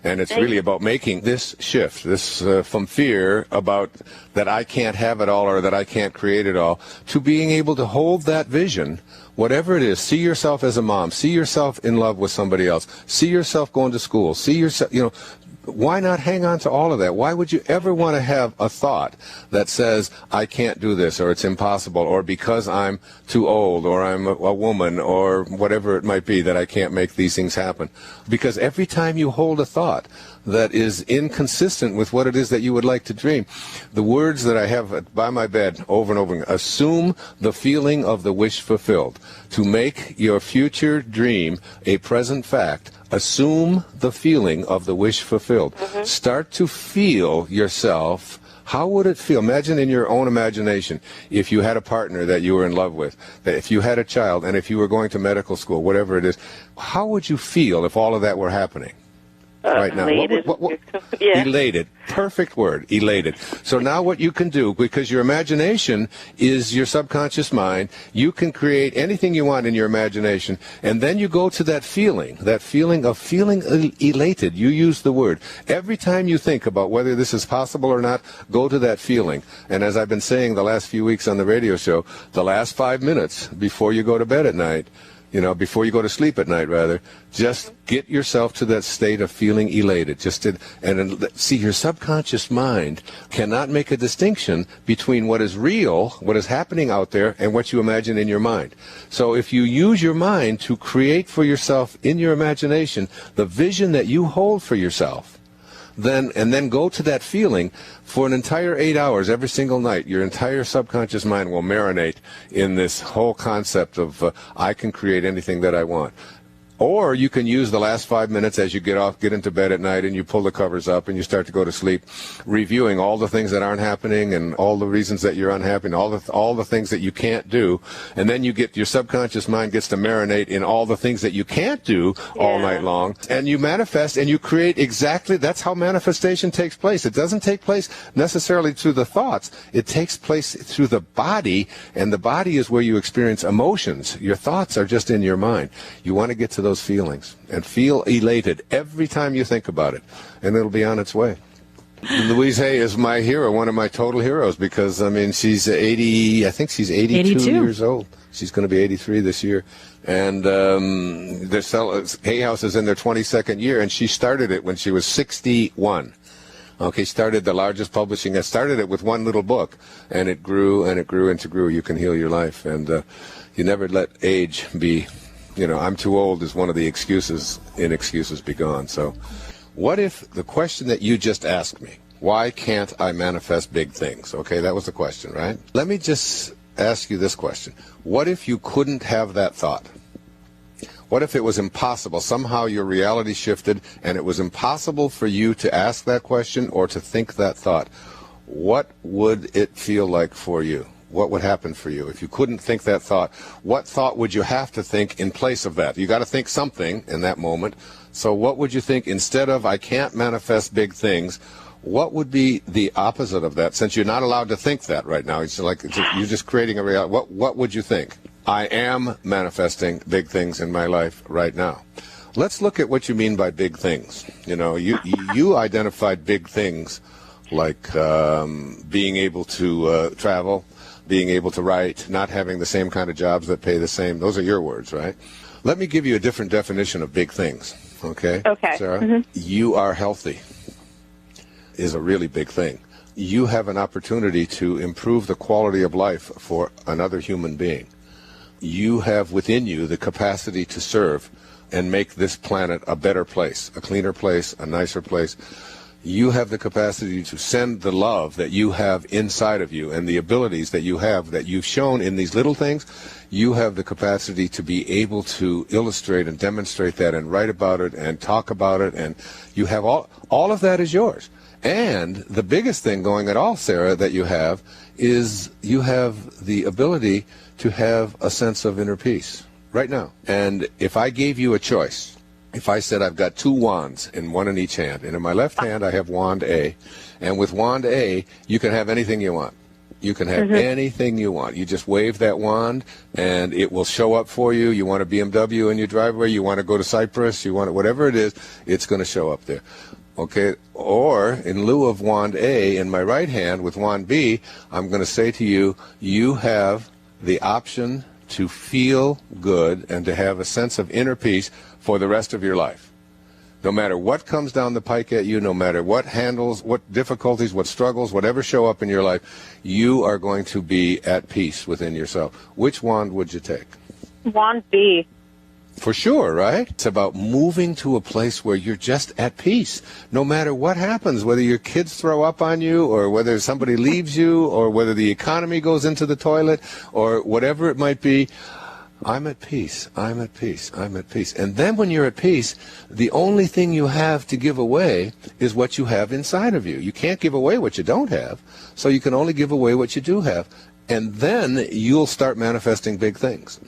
And it's really about making this shift, this from fear about that I can't have it all or that I can't create it all, to being able to hold that vision, whatever it is. See yourself as a mom. See yourself in love with somebody else. See yourself going to school. See yourself, why not hang on to all of that? Why would you ever want to have a thought that says, I can't do this, or it's impossible, or because I'm too old, or I'm a woman, or whatever it might be, that I can't make these things happen? Because every time you hold a thought that is inconsistent with what it is that you would like to dream, the words that I have by my bed over and over again, assume the feeling of the wish fulfilled. To make your future dream a present fact, assume the feeling of the wish fulfilled. Start to feel yourself. How would it feel? Imagine in your own imagination, if you had a partner that you were in love with, that if you had a child, and if you were going to medical school, whatever it is, how would you feel if all of that were happening? Right now, elated. Yeah. Elated, perfect word, elated. So now what you can do, because your imagination is your subconscious mind, you can create anything you want in your imagination, and then you go to that feeling of feeling elated. You use the word. Every time you think about whether this is possible or not, go to that feeling. And as I've been saying the last few weeks on the radio show, the last 5 minutes before you go to bed at night, before you go to sleep at night, rather, just get yourself to that state of feeling elated. See, your subconscious mind cannot make a distinction between what is real, what is happening out there, and what you imagine in your mind. So if you use your mind to create for yourself in your imagination the vision that you hold for yourself, then go to that feeling for an entire 8 hours every single night. Your entire subconscious mind will marinate in this whole concept of I can create anything that I want. Or you can use the last 5 minutes as you get into bed at night and you pull the covers up and you start to go to sleep, reviewing all the things that aren't happening and all the reasons that you're unhappy and all the things that you can't do. And then your subconscious mind gets to marinate in all the things that you can't do all night long. And you manifest and you create that's how manifestation takes place. It doesn't take place necessarily through the thoughts. It takes place through the body, and the body is where you experience emotions. Your thoughts are just in your mind. You want to get to those feelings and feel elated every time you think about it, and it'll be on its way. Louise Hay is my hero, one of my total heroes, because she's 82 years old. She's going to be 83 this year, and Hay House is in their 22nd year, and she started it when she was 61. Started the largest publishing. I started it with one little book, and it grew and it grew and it grew. You can heal your life, and you never let age be. I'm too old is one of the excuses be gone. So what if the question that you just asked me, why can't I manifest big things? Okay, that was the question, right? Let me just ask you this question. What if you couldn't have that thought? What if it was impossible? Somehow your reality shifted and it was impossible for you to ask that question or to think that thought. What would it feel like for you? What would happen for you if you couldn't think that thought? What thought would you have to think in place of that? You got to think something in that moment. So what would you think instead of I can't manifest big things? What would be the opposite of that? Since you're not allowed to think that right now, you're just creating a reality. What would you think? I am manifesting big things in my life right now. Let's look at what you mean by big things. You identified big things like being able to travel, being able to write, not having the same kind of jobs that pay the same. Those are your words, right? Let me give you a different definition of big things, okay? Okay. Sarah? Mm-hmm. You are healthy is a really big thing. You have an opportunity to improve the quality of life for another human being. You have within you the capacity to serve and make this planet a better place, a cleaner place, a nicer place. You have the capacity to send the love that you have inside of you and the abilities that you have that you've shown in these little things. You have the capacity to be able to illustrate and demonstrate that and write about it and talk about it, and you have all of that is yours. And the biggest thing going at all, Sarah, that you have is you have the ability to have a sense of inner peace right now. And if I gave you a choice, if I said I've got two wands, and one in each hand, and in my left hand I have wand A, and with wand A, you can have anything you want. You can have anything you want. You just wave that wand, and it will show up for you. You want a BMW in your driveway, you want to go to Cyprus, you want whatever it is, it's going to show up there. Okay? Or, in lieu of wand A in my right hand with wand B, I'm going to say to you, you have the option to feel good and to have a sense of inner peace for the rest of your life. No matter what comes down the pike at you, no matter what handles, what difficulties, what struggles, whatever show up in your life, you are going to be at peace within yourself. Which wand would you take? Wand B. For sure, right? It's about moving to a place where you're just at peace. No matter what happens, whether your kids throw up on you, or whether somebody leaves you, or whether the economy goes into the toilet, or whatever it might be, I'm at peace, I'm at peace, I'm at peace. And then when you're at peace, the only thing you have to give away is what you have inside of you. You can't give away what you don't have, so you can only give away what you do have. And then you'll start manifesting big things.